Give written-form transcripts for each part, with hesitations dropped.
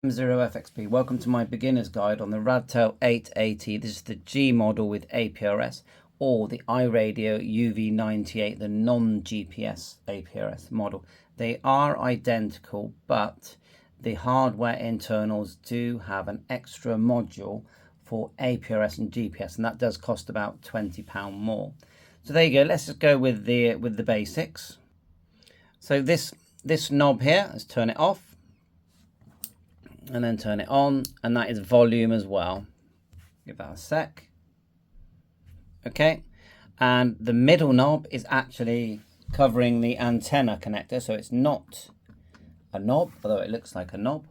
0FXP. Welcome to my beginner's guide on the Radtel 880. This is the G model with APRS, or the iRadio UV-98, the non-GPS APRS model. They are identical, but the hardware internals do have an extra module for APRS and GPS, and that does cost about £20 more. So there you go. Let's just go with the basics. So this knob here, let's turn it off. And then turn it on, and that is volume as well. Give that a sec. Okay, and the middle knob is actually covering the antenna connector, so it's not a knob, although it looks like a knob.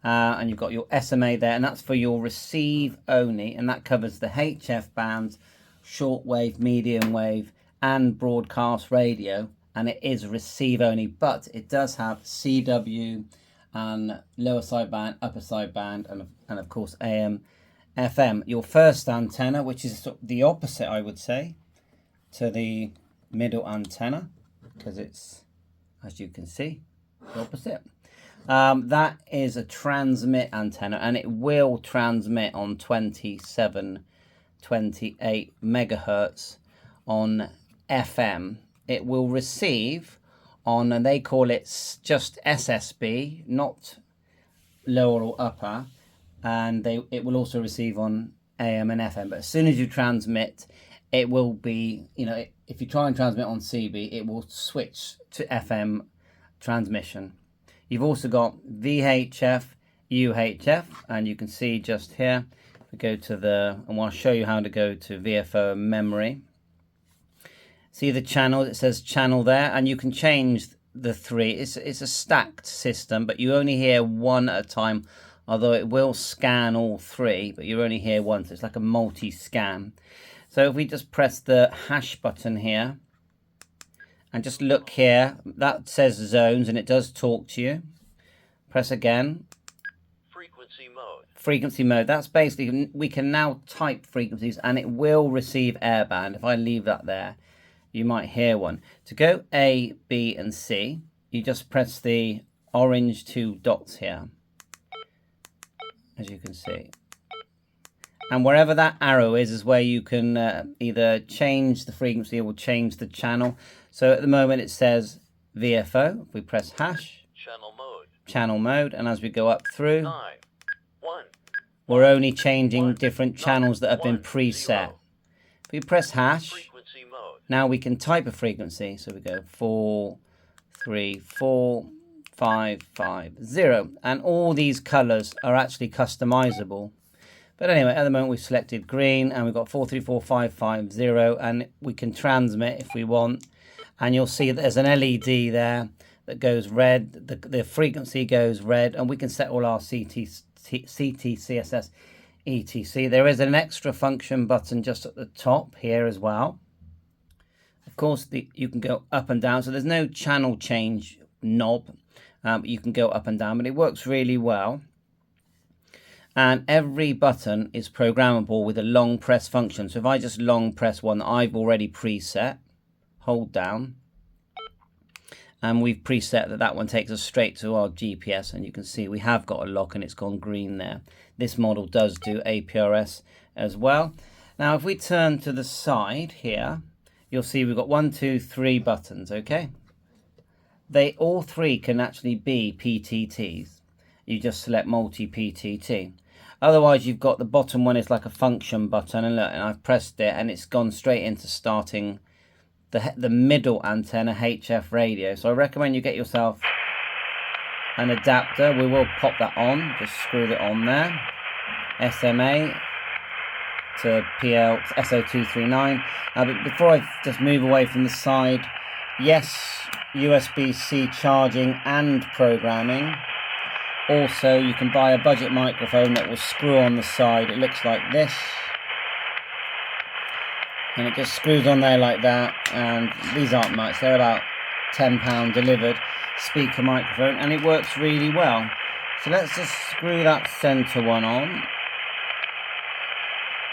And you've got your SMA there, and that's for your receive only, and that covers the HF bands, shortwave, medium wave, and broadcast radio, and it is receive only, but it does have CW and lower sideband, upper sideband, and of course AM, FM. Your first antenna, which is the opposite, I would say, to the middle antenna, because it's, as you can see, the opposite. That is a transmit antenna, and it will transmit on 2728 megahertz on FM. It will receive on, and they call it just SSB, not lower or upper, and it will also receive on AM and FM. But as soon as you transmit, it will be, if you try and transmit on CB, it will switch to FM transmission. You've also got VHF, UHF, and you can see just here, we go to I want to show you how to go to VFO memory. See the channel, it says channel there, and you can change the three. It's a stacked system, but you only hear one at a time, although it will scan all three, but you only hear one, so it's like a multi-scan. So if we just press the hash button here, and just look here, that says zones, and it does talk to you. Press again. Frequency mode. Frequency mode, that's basically, we can now type frequencies, and it will receive airband. If I leave that there, you might hear one. To go A, B, and C, you just press the orange two dots here, as you can see. And wherever that arrow is where you can either change the frequency or change the channel. So at the moment it says VFO. If we press hash, channel mode, and as we go up through, we're only changing different channels that have been preset. If we press hash, now we can type a frequency, so we go 4345550, and all these colors are actually customizable. But anyway, at the moment we've selected green, and we've got 4345550, and we can transmit if we want. And you'll see that there's an LED there that goes red, the frequency goes red, and we can set all our CT, CSS, etc. There is an extra function button just at the top here as well. Of course, you can go up and down, so there's no channel change knob. You can go up and down, but it works really well. And every button is programmable with a long press function. So if I just long press one that I've already preset, hold down, and we've preset that one takes us straight to our GPS, and you can see we have got a lock and it's gone green there. This model does do APRS as well. Now if we turn to the side here, you'll see we've got 1, 2, 3 buttons, okay? All three can actually be PTTs. You just select multi-PTT. Otherwise, you've got the bottom one is like a function button, and look, and I've pressed it, and it's gone straight into starting the middle antenna HF radio. So I recommend you get yourself an adapter. We will pop that on, just screw it on there. SMA to PL SO239. But before I just move away from the side, yes, USB-C charging and programming. Also, you can buy a budget microphone that will screw on the side. It looks like this, and it just screws on there like that. And these aren't much, they're about £10 delivered speaker microphone, and it works really well. So let's just screw that center one on.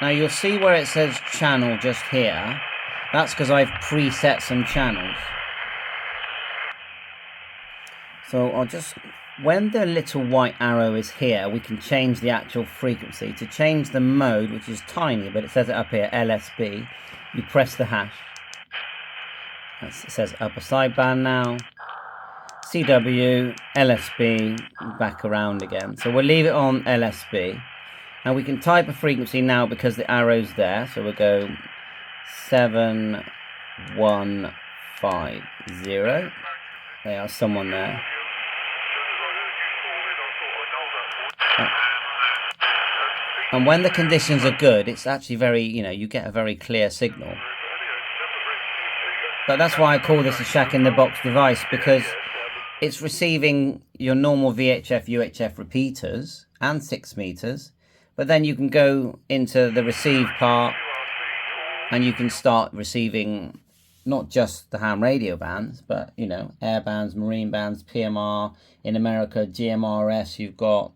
Now you'll see where it says channel just here. That's because I've preset some channels. So I'll just when the little white arrow is here, we can change the actual frequency. To change the mode, which is tiny, but it says it up here, LSB, you press the hash. It says upper sideband now. CW, LSB, back around again. So we'll leave it on LSB. And we can type a frequency now because the arrow's there. So we'll go 7150. They are someone there. And when the conditions are good, it's actually very, you get a very clear signal. But that's why I call this a shack-in-the-box device, because it's receiving your normal VHF, UHF repeaters and 6 meters. But then you can go into the receive part and you can start receiving not just the ham radio bands, but, air bands, marine bands, PMR, in America, GMRS you've got,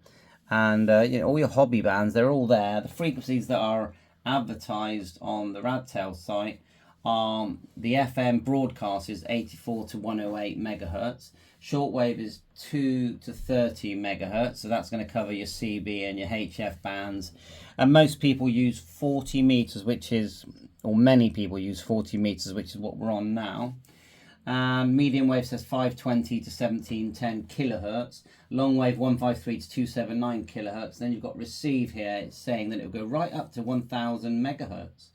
and, all your hobby bands, they're all there. The frequencies that are advertised on the Radtel site are the FM broadcast is 84 to 108 megahertz. Shortwave is 2 to 30 megahertz, so that's going to cover your CB and your HF bands. And most people use 40 meters, or many people use 40 meters, which is what we're on now. And medium wave says 520 to 1710 kilohertz. Long wave 153 to 279 kilohertz. Then you've got receive here. It's saying that it will go right up to 1000 megahertz.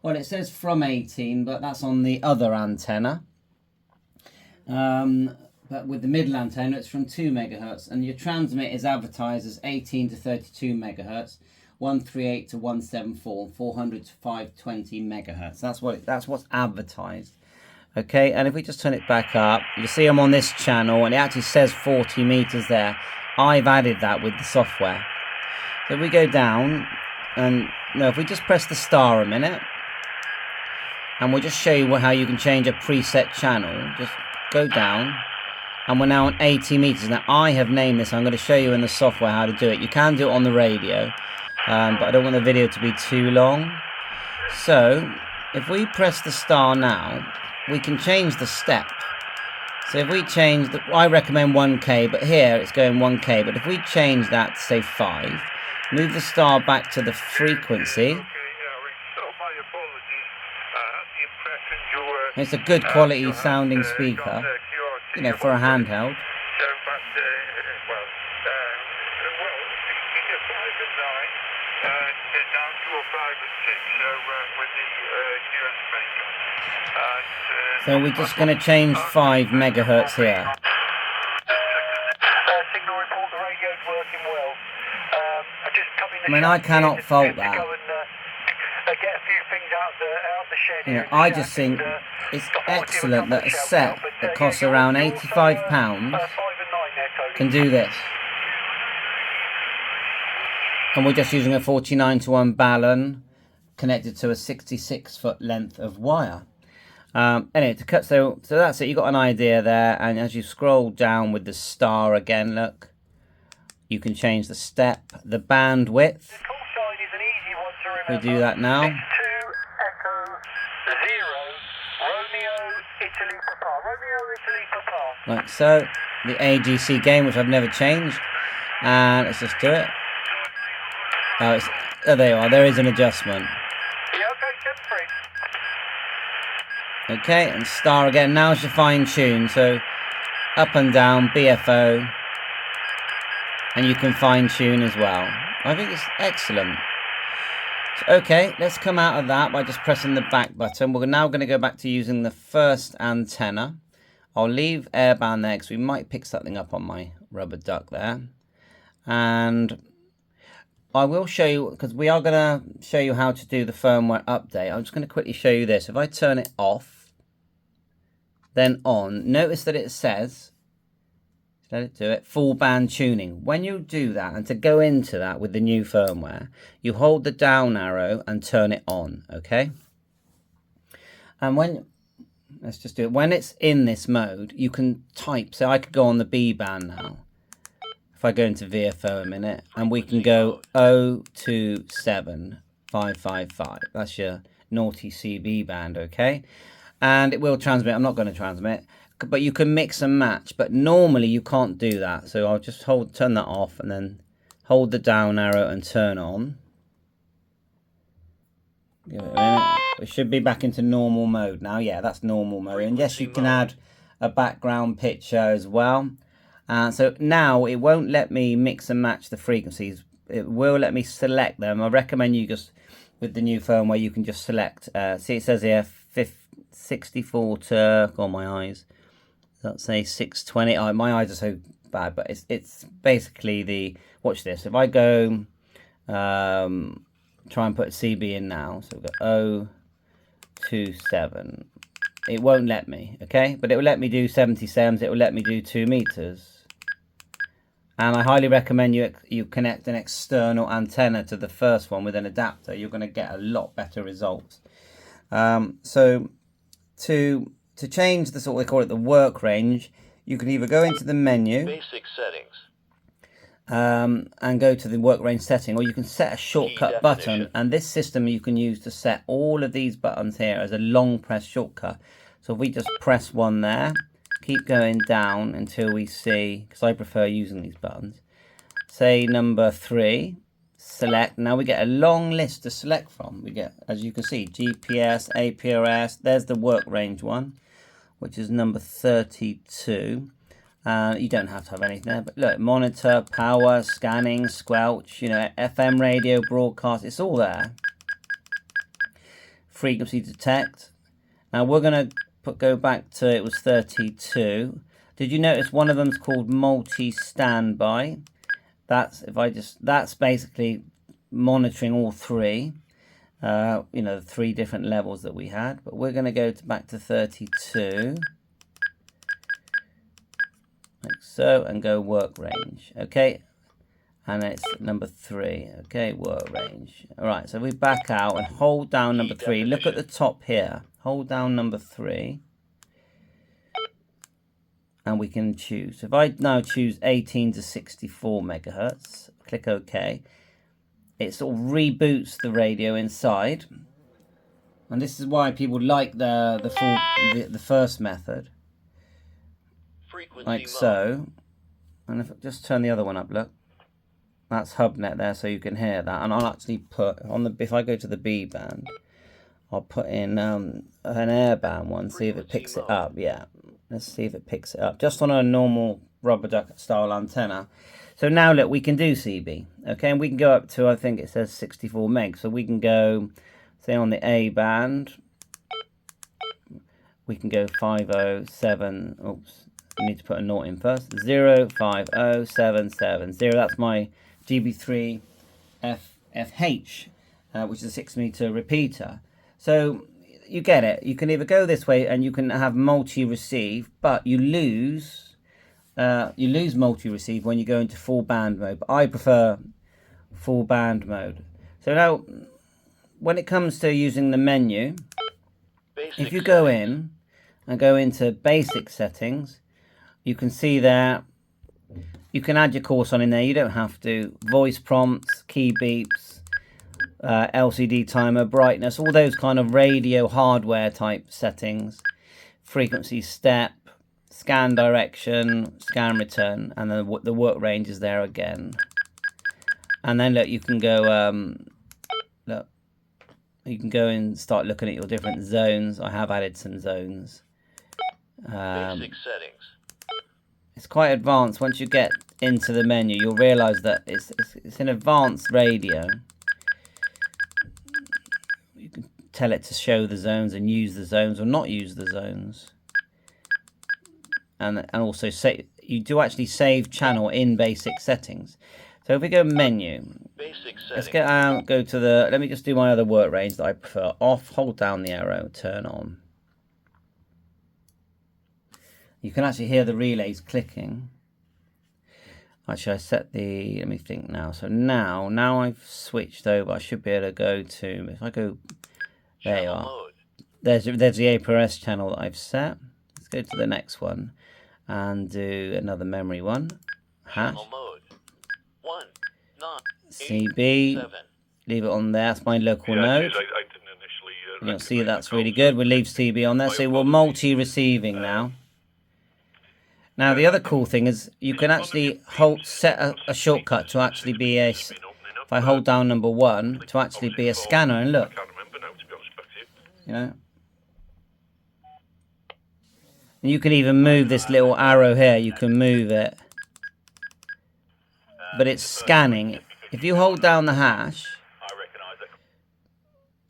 Well, it says from 18, but that's on the other antenna. But with the middle antenna, it's from 2 megahertz, and your transmit is advertised as 18 to 32 megahertz, 138 to 174, 400 to 520 megahertz. That's what's advertised. Okay, and if we just turn it back up, you see I'm on this channel, and it actually says 40 meters there. I've added that with the software. So if we go down, and if we just press the star a minute, and we'll just show you how you can change a preset channel. Just go down, and we're now on 80 meters. Now I have named this. I'm going to show you in the software how to do it. You can do it on the radio, but I don't want the video to be too long. So if we press the star now, we can change the step. So if we change I recommend 1K, but here it's going 1K. But if we change that to say 5, move the star back to the frequency. It's a good quality sounding speaker, for a handheld. So we're just going to change 5 megahertz here. I mean, I cannot fault that. I just think it's excellent that a set that costs around £85 can do this. And we're just using a 49-to-1 balun connected to a 66-foot length of wire. Anyway, so that's it. You got an idea there, and as you scroll down with the star again, look, you can change the step, the bandwidth. We do that now. Like so, the AGC gain, which I've never changed, and let's just do it. Oh, there you are. There is an adjustment. Okay, and star again. Now it's your fine tune. So up and down, BFO, and you can fine tune as well. I think it's excellent. So, okay, let's come out of that by just pressing the back button. We're now going to go back to using the first antenna. I'll leave airband there because we might pick something up on my rubber duck there. And I will show you, because we are going to show you how to do the firmware update. I'm just going to quickly show you this. If I turn it off, then on, notice that it says, let it do it, full band tuning. When you do that, and to go into that with the new firmware, you hold the down arrow and turn it on, okay? And let's just do it. When it's in this mode, you can type. So I could go on the B band now. If I go into VFO a minute, and we can go 027555. That's your naughty CB band, okay? And it will transmit. I'm not going to transmit. but you can mix and match. But normally you can't do that. So I'll just turn that off, and then hold the down arrow and turn on. Give it a minute. It should be back into normal mode now. Yeah, that's normal mode. And yes, you can add a background picture as well. So now it won't let me mix and match the frequencies. It will let me select them. I recommend you just, with the new firmware, you can just select. See, it says here 64 to, oh, my eyes. Let's say 620. Oh, my eyes are so bad, but it's basically the, watch this. If I go, try and put CB in now. So we've got 027. It won't let me, okay? But it will let me do 77s. It will let me do 2 meters. And I highly recommend you connect an external antenna to the first one with an adapter. You're going to get a lot better results. So to change the sort of, we call it the work range, you can either go into the menu, Basic settings. and go to the work range setting, or you can set a shortcut button. And this system you can use to set all of these buttons here as a long press shortcut. So if we just press one there, keep going down until we see, because I prefer using these buttons, say number 3, select. Now we get a long list to select from. We get, as you can see, GPS, APRS. There's the work range one, which is number 32. You don't have to have anything there, but look, monitor, power, scanning, squelch, you know, FM radio, broadcast, it's all there. Frequency detect. Now we're going to go back to, it was 32. Did you notice one of them's called multi-standby? That's, that's basically monitoring all 3. You know, the 3 different levels that we had. But we're going to go back to 32. Like so, and go work range. Okay. And it's number 3. Okay, work range. Alright, so we back out and hold down number 3. Look at the top here. Hold down number 3. And we can choose. If I now choose 18 to 64 megahertz, click OK. It sort of reboots the radio inside. And this is why people like the first method. Frequency Like mode. so. And if I just turn the other one up, look. That's HubNet there, so you can hear that. And I'll actually put on the, if I go to the B band, I'll put in an airband one, see if it picks it up. Yeah, let's see if it picks it up. Just on a normal rubber duck style antenna. So now look, we can do CB, okay, and we can go up to, I think it says 64 meg. So we can go, say on the A band, we can go 507. Oops, I need to put a 0 in first. 050770. That's my GB3 FH, which is a 6 meter repeater. So you get it. You can either go this way and you can have multi-receive, but you lose multi-receive when you go into full band mode. But I prefer full band mode. So now, when it comes to using the menu, if you go in and go into basic settings, you can see there, you can add your course on in there. You don't have to. Voice prompts, key beeps, LCD timer, brightness, all those kind of radio hardware type settings. Frequency step, scan direction, scan return, and then the work range is there again. And then look, you can go, look, you can go and start looking at your different zones. I have added some zones. Basic settings. It's quite advanced. Once you get into the menu, you'll realise that it's an advanced radio. You can tell it to show the zones and use the zones or not use the zones. And also say, you do actually save channel in basic settings. So if we go menu, let's get out, go to the, let me just do my other work range that I prefer. Off, hold down the arrow, turn on. You can actually hear the relays clicking. Actually, I set the, let me think now. So now I've switched over. I should be able to go to, if I go, there you are. There's the APRS channel that I've set. Let's go to the next one and do another memory one. Hash. CB. Leave it on there. That's my local node. I didn't initially You'll see that's really good. We'll leave CB on there. So we're multi-receiving now. Now the other cool thing is you can actually set a shortcut to actually be a, if I hold down number 1, to actually be a scanner, and look, you know. And you can even move this little arrow here, you can move it. But it's scanning. If you hold down the hash,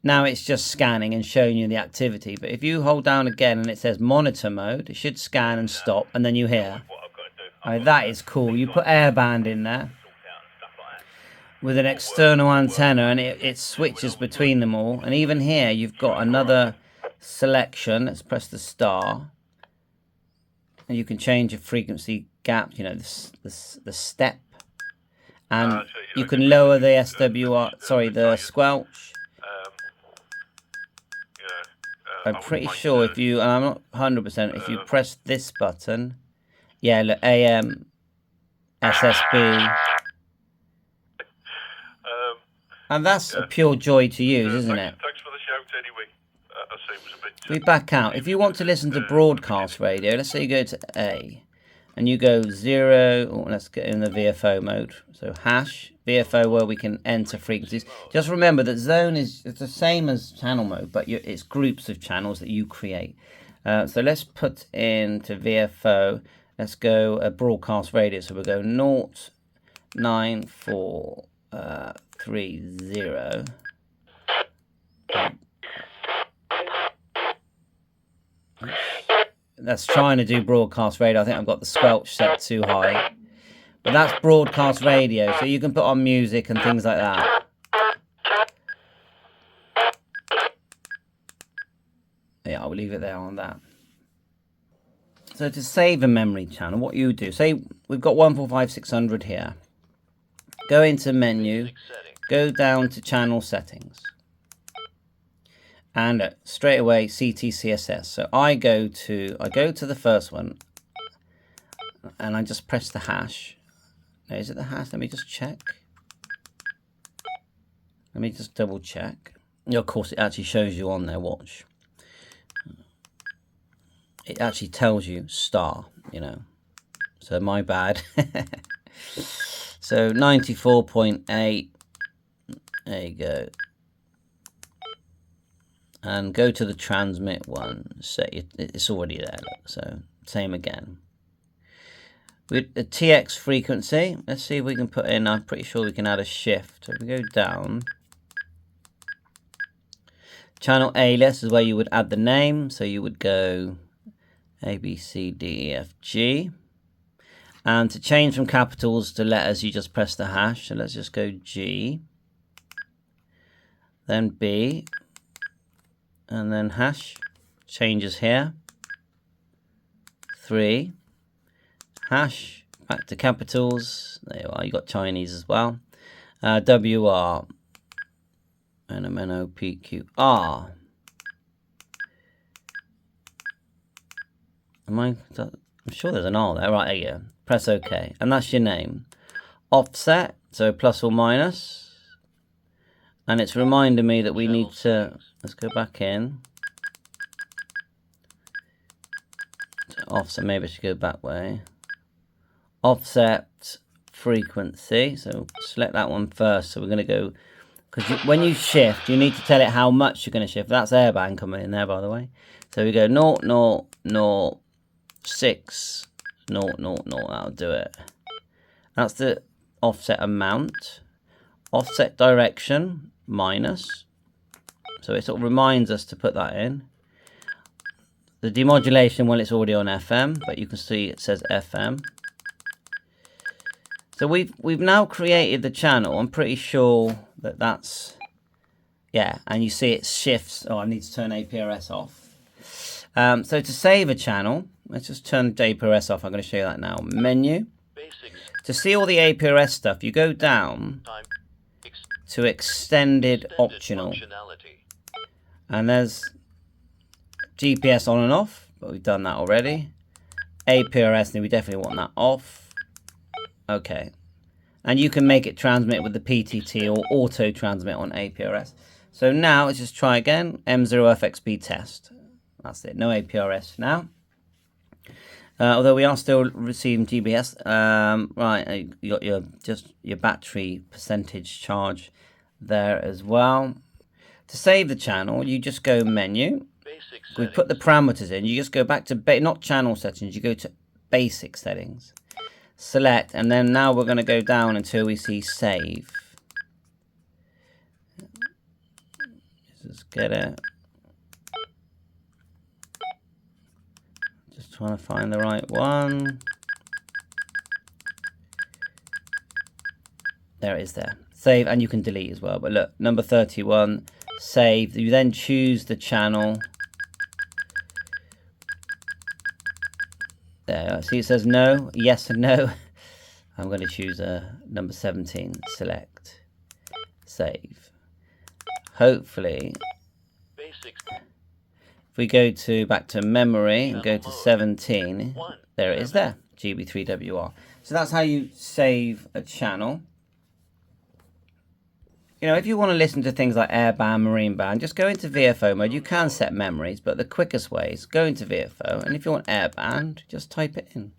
now it's just scanning and showing you the activity. But if you hold down again and it says monitor mode, it should scan and stop, and then you hear. Oh, that is cool. You put airband in there with an external antenna, and it switches between them all. And even here you've got another selection. Let's press the star. And you can change your frequency gap, you know, the step. And you can lower the SWR, sorry, the squelch. I'm pretty sure if you, and I'm not 100%, if you press this button, yeah, look, AM, SSB. And that's a pure joy to use, isn't it? Thanks for the shout anyway. I say it was a bit... We back out. If you want to listen to broadcast radio, let's say you go to A, and you go 0, or let's get in the VFO mode. So hash, VFO, where we can enter frequencies. Just remember that zone it's the same as channel mode, but it's groups of channels that you create. So let's put into VFO, let's go broadcast radio. So we'll go 09430. That's trying to do broadcast radio. I think I've got the squelch set too high. But that's broadcast radio, so you can put on music and things like that. Yeah, I'll leave it there on that. So to save a memory channel, what you do, say we've got 145600 here. Go into menu, go down to channel settings. And straight away CTCSS. So I go to the first one, and I just press the hash. Now, is it the hash? Let me just check. Let me just double check. Yeah, of course, it actually shows you on there. Watch. It actually tells you star. You know. So my bad. So 94.8. There you go. And go to the transmit one. So it's already there. Look. So same again. With the TX frequency, let's see if we can put in. I'm pretty sure we can add a shift. So if we go down, channel alias is where you would add the name. So you would go A, B, C, D, E, F, G. And to change from capitals to letters, you just press the hash. So let's just go G, then B, and then hash. Changes here. 3. Hash, back to capitals. There you are, you got Chinese as well. WR, NMNOPQR. I'm sure there's an R there. Right, there you go. Press OK, and that's your name. Offset, so plus or minus. And it's reminding me that we need to, let's go back in. Offset, maybe I should go back way. Offset frequency, so select that one first. So we're going to go, because when you shift, you need to tell it how much you're going to shift. That's airband coming in there, by the way. So we go 0, 0, 0, 6, 0, 0, 0. That'll do it. That's the offset amount. Offset direction minus. So it sort of reminds us to put that in. The demodulation, well, it's already on FM, but you can see it says FM. So we've now created the channel. I'm pretty sure that that's, yeah, and you see it shifts. Oh, I need to turn APRS off. So to save a channel, let's just turn APRS off. I'm going to show you that now. Menu. To see all the APRS stuff, you go down to extended optional. And there's GPS on and off, but we've done that already. APRS, we definitely want that off. Okay. And you can make it transmit with the PTT or auto transmit on APRS. So now let's just try again. M0FXB test. That's it. No APRS now. Although we are still receiving GBS. Right, you got your battery percentage charge there as well. To save the channel, you just go menu. Basic We settings. put the parameters in. You just go back to not channel settings. You go to basic settings. Select, and then now we're going to go down until we see save. Just get it. Just trying to find the right one. There it is there. Save, and you can delete as well. But look, number 31, save. You then choose the channel. There, see it says no, yes and no. I'm going to choose number 17, select, save. Hopefully, Basic. if we go to back to memory and go to 17, there it is there, GB3WR. So that's how you save a channel. You know, if you want to listen to things like airband, marine band, just go into VFO mode. You can set memories, but the quickest way is go into VFO. And if you want airband, just type it in.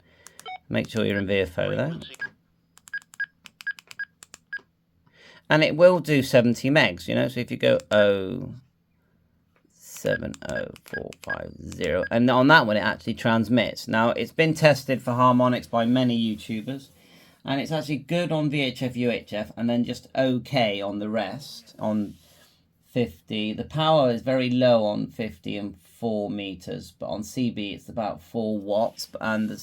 Make sure you're in VFO though. And it will do 70 megs, you know. So if you go 070450, and on that one it actually transmits. Now it's been tested for harmonics by many YouTubers. And it's actually good on VHF, UHF, and then just okay on the rest, on 50. The power is very low on 50 and 4 meters, but on CB it's about 4 watts. And the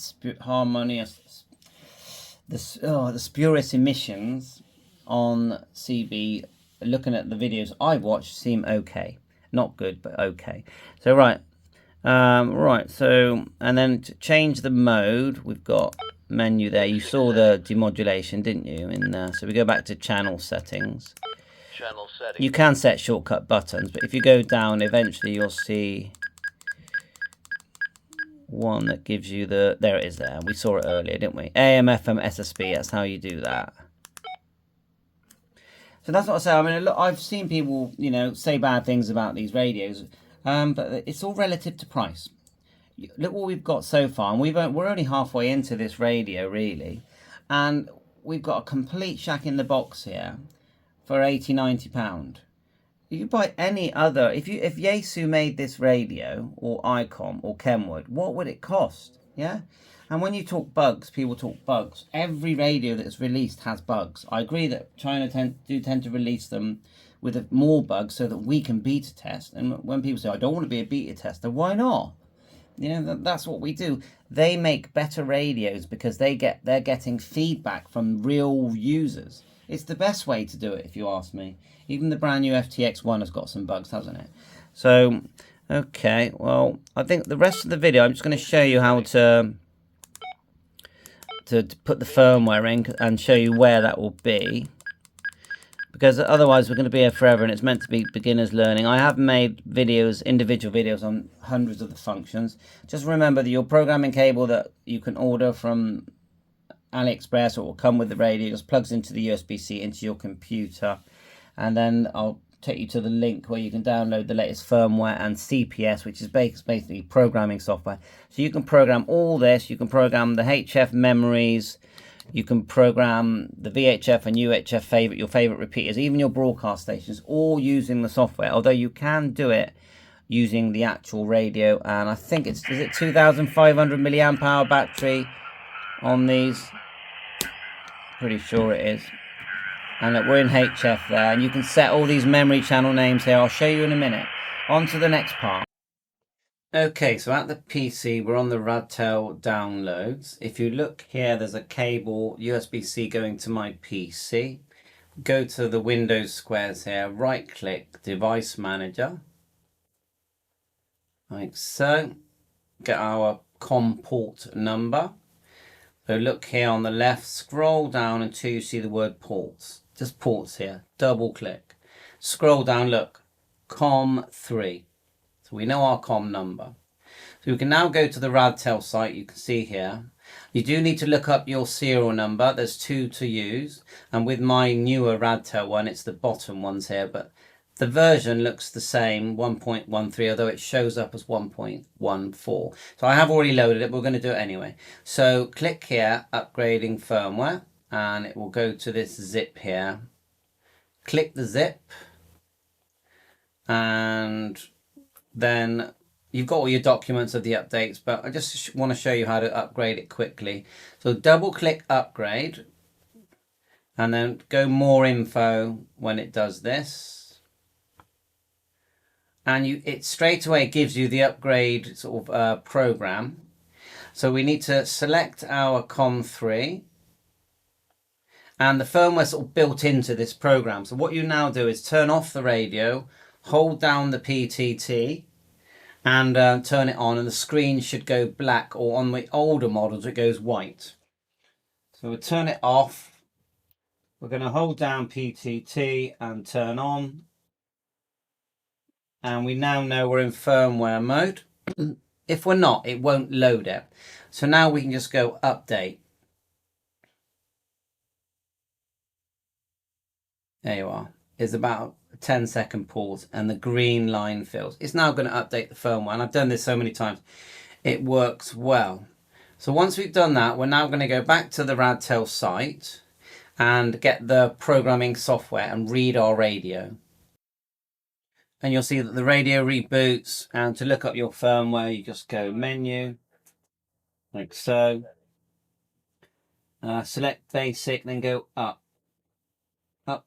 spurious emissions on CB, looking at the videos I watched, seem okay. Not good, but okay. So right, so, and then to change the mode, we've got menu there. You saw the demodulation, didn't you? So we go back to channel settings. Channel settings. You can set shortcut buttons, but if you go down, eventually you'll see one that gives you the, there it is there. We saw it earlier, didn't we? AM, FM, SSB, that's how you do that. So that's what I say. I mean, look, I've seen people, you know, say bad things about these radios, but it's all relative to price. Look what we've got so far, and we're only halfway into this radio, really, and we've got a complete shack in the box here for £80–90. You buy any other, if Yaesu made this radio, or ICOM, or Kenwood, what would it cost? Yeah. And when you talk bugs, people talk bugs. Every radio that's released has bugs. I agree that China tend to release them with more bugs so that we can beta test. And when people say, I don't want to be a beta tester, why not? You know, that's what we do. They make better radios because they're getting feedback from real users. It's the best way to do it, if you ask me. Even the brand new FTX1 has got some bugs, hasn't it? So, okay, well, I think the rest of the video, I'm just going to show you how to put the firmware in and show you where that will be. Because otherwise we're going to be here forever, and it's meant to be beginners learning. I have made videos, individual videos on hundreds of the functions. Just remember that your programming cable that you can order from AliExpress, or will come with the radio, just plugs into the USB-C into your computer. And then I'll take you to the link where you can download the latest firmware and CPS, which is basically programming software. So you can program all this. You can program the HF memories. You can program the VHF and UHF your favorite repeaters, even your broadcast stations, all using the software. Although you can do it using the actual radio, and I think is it 2,500 milliamp hour battery on these? Pretty sure it is. And look, we're in HF there, and you can set all these memory channel names here. I'll show you in a minute. On to the next part. Okay, so at the PC, we're on the Radtel downloads. If you look here, there's a cable USB-C going to my PC. Go to the Windows squares here, right-click Device Manager, like so. Get our COM port number. So look here on the left, scroll down until you see the word ports. Just ports here, double-click. Scroll down, look, COM3. So we know our COM number. So we can now go to the Radtel site. You can see here. You do need to look up your serial number. There's 2 to use. And with my newer Radtel one, it's the bottom ones here. But the version looks the same, 1.13, although it shows up as 1.14. So I have already loaded it, but we're going to do it anyway. So click here, upgrading firmware, and it will go to this zip here. Click the zip, and then you've got all your documents of the updates, but I just want to show you how to upgrade it quickly. So double click upgrade, and then go more info when it does this. And it straight away gives you the upgrade sort of program. So we need to select our COM3, and the firmware sort of built into this program. So what you now do is turn off the radio, hold down the PTT, and turn it on, and the screen should go black, or on the older models it goes white. So we'll turn it off. We're going to hold down PTT and turn on. And we now know we're in firmware mode. If we're not, it won't load it. So now we can just go update. There you are. It's about a 10-second pause and the green line fills. It's now going to update the firmware. And I've done this so many times. It works well. So once we've done that, we're now going to go back to the Radtel site and get the programming software and read our radio. And you'll see that the radio reboots, and to look up your firmware, you just go menu, like so. Select basic, then go up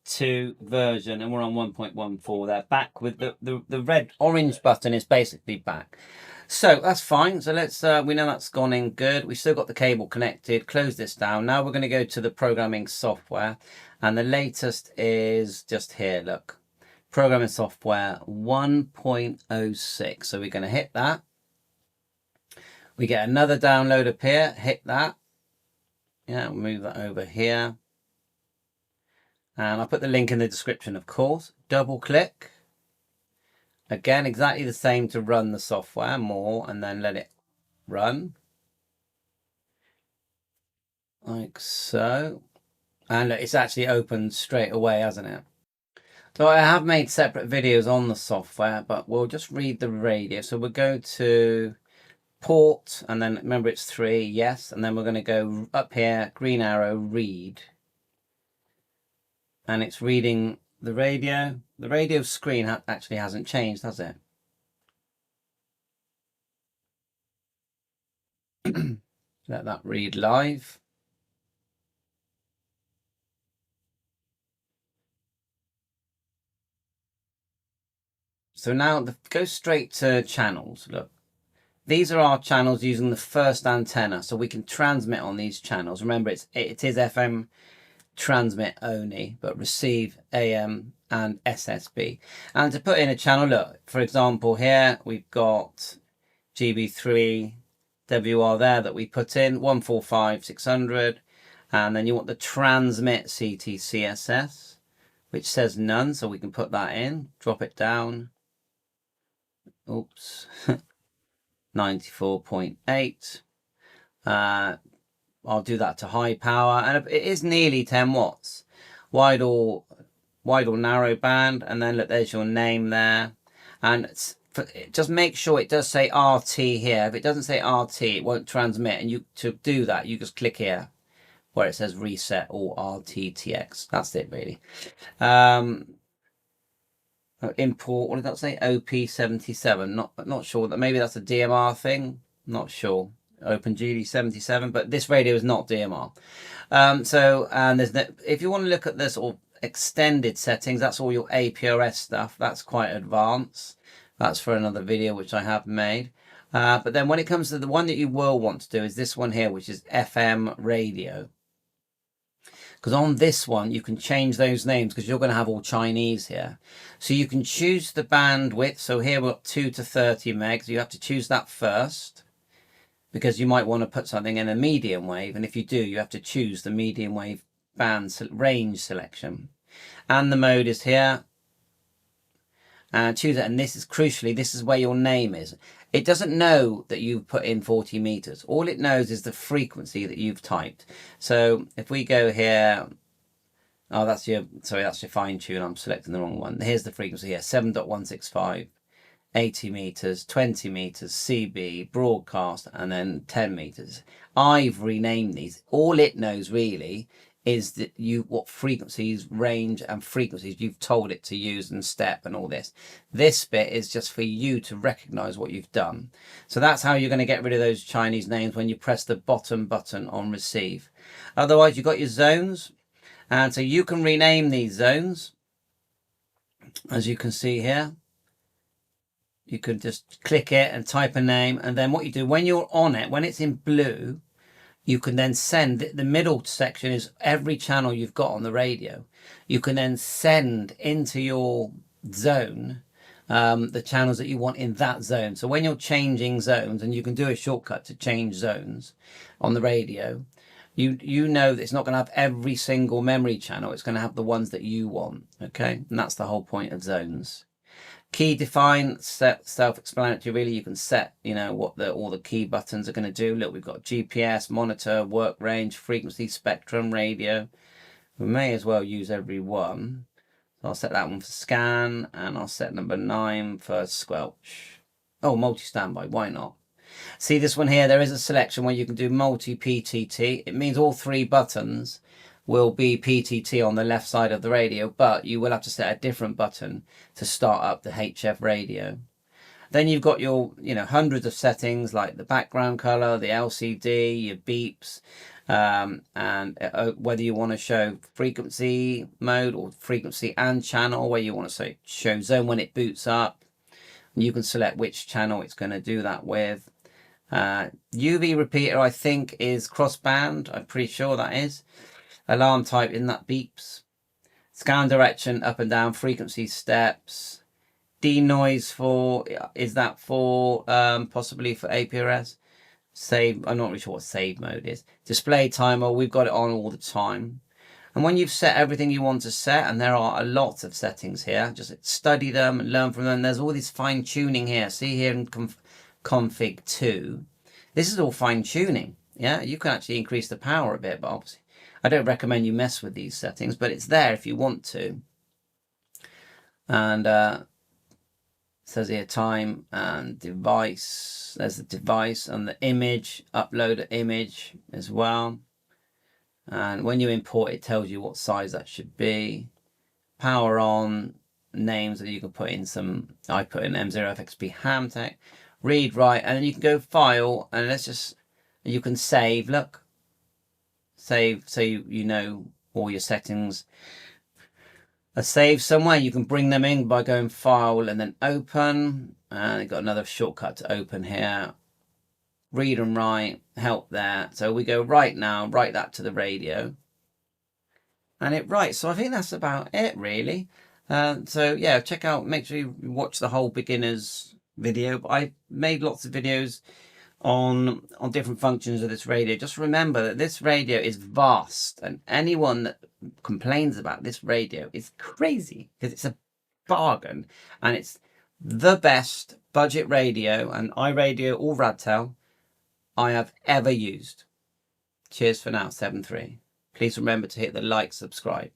to version, and we're on 1.14 there. Back with the red orange button is basically back. So that's fine. So let's we know that's gone in good. We've still got the cable connected. Close this down. Now we're going to go to the programming software, and the latest is just here. Look. Programming software 1.06. So we're going to hit that. We get another download up here. Hit that. Yeah, we'll move that over here. And I'll put the link in the description, of course. Double click. Again, exactly the same to run the software more, and then let it run. Like so. And look, it's actually opened straight away, hasn't it? So I have made separate videos on the software, but we'll just read the radio. So we'll go to port, and then remember it's 3, yes. And then we're going to go up here, green arrow, read. And it's reading the radio. The radio screen actually hasn't changed, has it? Let that read live. So now go straight to channels. Look, these are our channels using the first antenna, so we can transmit on these channels. Remember, it is FM transmit only, but receive AM and SSB. And to put in a channel, look, for example, here we've got GB3 WR there that we put in 145/600, and then you want the transmit CTCSS, which says none, so we can put that in. Drop it down. Oops. 94.8. I'll do that to high power, and it is nearly 10 watts. Wide or narrow band, and then look, there's your name there. And just make sure it does say RT here. If it doesn't say RT, it won't transmit. And to do that, you just click here where it says reset or RTTX. That's it, really. Import, what did that say? OP77. Not sure. That maybe that's a DMR thing. Not sure. OpenGD77, but this radio is not DMR. And if you want to look at the sort of extended settings, that's all your APRS stuff. That's quite advanced. That's for another video which I have made. But then when it comes to the one that you will want to do is this one here, which is FM radio. Because on this one, you can change those names because you're going to have all Chinese here. So you can choose the bandwidth. So here we're up 2 to 30 megs. You have to choose that first because you might want to put something in a medium wave. And if you do, you have to choose the medium wave band range selection. And the mode is here. And choose it. And this is crucially, this is where your name is. It doesn't know that you've put in 40 meters. All it knows is the frequency that you've typed. So if we go here, Oh, that's your fine tune. I'm selecting the wrong one. Here's the frequency here, 7.165, 80 meters, 20 meters, CB, broadcast, and then 10 meters. I've renamed these. All it knows really is that what frequencies, range and frequencies you've told it to use and step and all this. This bit is just for you to recognize what you've done. So that's how you're going to get rid of those Chinese names when you press the bottom button on receive. Otherwise, you've got your zones. And so you can rename these zones, as you can see here. You can just click it and type a name. And then what you do when you're on it, when it's in blue, you can then send, the middle section is every channel you've got on the radio. You can then send into your zone the channels that you want in that zone. So when you're changing zones, and you can do a shortcut to change zones on the radio, you know that it's not going to have every single memory channel. It's going to have the ones that you want. Okay, and that's the whole point of zones. Key define, set, self-explanatory. Really, you can set, what all the key buttons are going to do. Look, we've got GPS, monitor, work range, frequency, spectrum, radio. We may as well use every one. So I'll set that one for scan, and I'll set number 9 for squelch. Oh, multi-standby, why not? See this one here, there is a selection where you can do multi-PTT. It means all 3 buttons will be PTT on the left side of the radio, but you will have to set a different button to start up the HF radio. Then you've got your, hundreds of settings like the background color, the LCD, your beeps, and whether you want to show frequency mode or frequency and channel, where you want to show zone when it boots up. You can select which channel it's going to do that with. UV repeater, I think, is crossband. I'm pretty sure that is. Alarm type, in that beeps. Scan direction, up and down, frequency steps. Denoise is that for possibly for APRS? Save, I'm not really sure what save mode is. Display timer, we've got it on all the time. And when you've set everything you want to set, and there are a lot of settings here, just study them and learn from them. There's all this fine tuning here. See here in config 2. This is all fine tuning. Yeah, you can actually increase the power a bit, but obviously I don't recommend you mess with these settings, but it's there if you want to. And it says here time and device. There's the device and the image, upload an image as well. And when you import, it tells you what size that should be. Power on, names that you can put in some, I put in M0FXP Hamtech. Read, write, and then you can go file, and you can save, look. Save, so you know all your settings are saved somewhere. You can bring them in by going file and then open. And you've got another shortcut to open here. Read and write, help there. So we go right now, write that to the radio. And it writes. So I think that's about it, really. So yeah, check out, make sure you watch the whole beginner's video. But I made lots of videos on different functions of this radio. Just remember that this radio is vast, and anyone that complains about this radio is crazy, because it's a bargain, and it's the best budget radio, and iRadio or Radtel, I have ever used. Cheers for now, 7-3. Please remember to hit the like, subscribe.